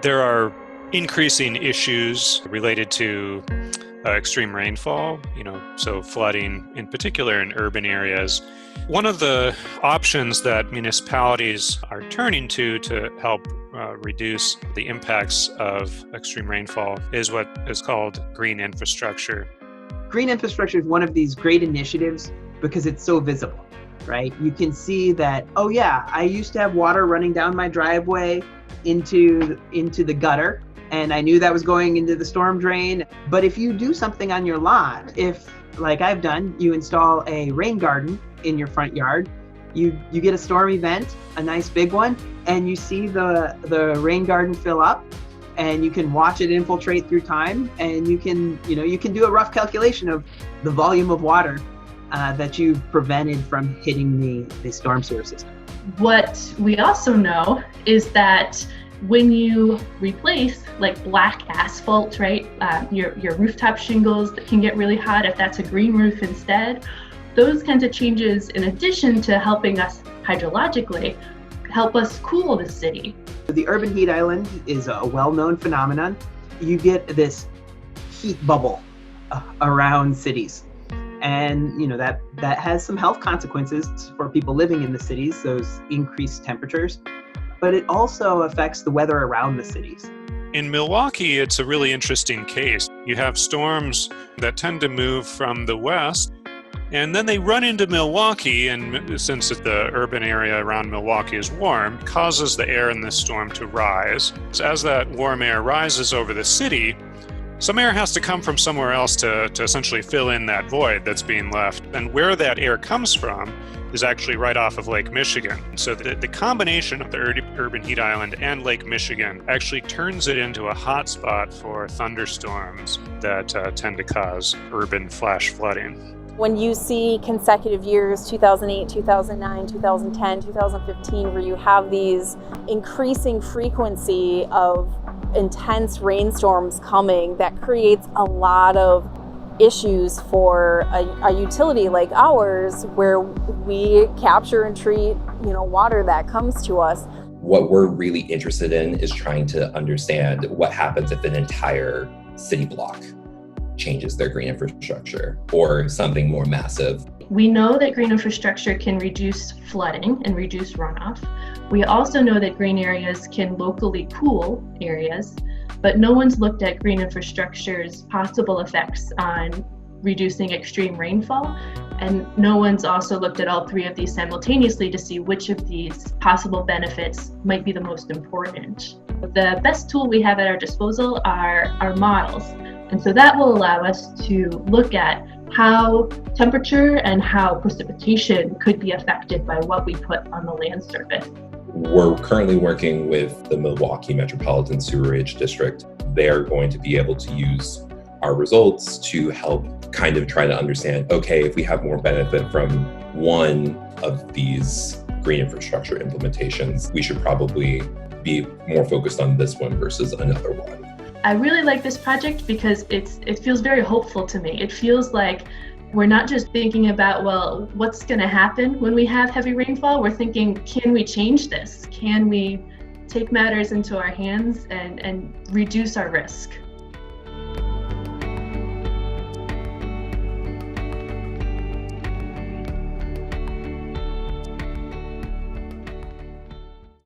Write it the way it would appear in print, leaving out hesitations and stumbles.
There are increasing issues related to extreme rainfall, so flooding in particular in urban areas. One of the options that municipalities are turning to help reduce the impacts of extreme rainfall is what is called green infrastructure. Green infrastructure is one of these great initiatives because it's so visible, right? You can see that, oh yeah, I used to have water running down my driveway into the gutter, and I knew that was going into the storm drain. But if you do something on your lot, if, like I've done, you install a rain garden in your front yard, you get a storm event, a nice big one, and you see the rain garden fill up, and you can watch it infiltrate through time, and you can do a rough calculation of the volume of water that you've prevented from hitting the storm sewer system. What we also know is that when you replace like black asphalt, right, your rooftop shingles that can get really hot, if that's a green roof instead, those kinds of changes, in addition to helping us hydrologically, help us cool the city. The urban heat island is a well-known phenomenon. You get this heat bubble around cities. And that has some health consequences for people living in the cities, those increased temperatures. But it also affects the weather around the cities. In Milwaukee, it's a really interesting case. You have storms that tend to move from the west, and then they run into Milwaukee, and since the urban area around Milwaukee is warm, causes the air in this storm to rise. As that warm air rises over the city, some air has to come from somewhere else to essentially fill in that void that's being left. And where that air comes from is actually right off of Lake Michigan. So the combination of the urban heat island and Lake Michigan actually turns it into a hot spot for thunderstorms that tend to cause urban flash flooding. When you see consecutive years, 2008, 2009, 2010, 2015, where you have these increasing frequency of intense rainstorms coming, that creates a lot of issues for a utility like ours, where we capture and treat water that comes to us. What we're really interested in is trying to understand what happens if an entire city block changes their green infrastructure or something more massive. We know that green infrastructure can reduce flooding and reduce runoff. We also know that green areas can locally cool areas, but no one's looked at green infrastructure's possible effects on reducing extreme rainfall, and no one's also looked at all three of these simultaneously to see which of these possible benefits might be the most important. The best tool we have at our disposal are our models. And so that will allow us to look at how temperature and how precipitation could be affected by what we put on the land surface. We're currently working with the Milwaukee Metropolitan Sewerage District. They're going to be able to use our results to help kind of try to understand, okay, if we have more benefit from one of these green infrastructure implementations, we should probably be more focused on this one versus another one. I really like this project because it feels very hopeful to me. It feels like we're not just thinking about, well, what's going to happen when we have heavy rainfall? We're thinking, can we change this? Can we take matters into our hands and reduce our risk?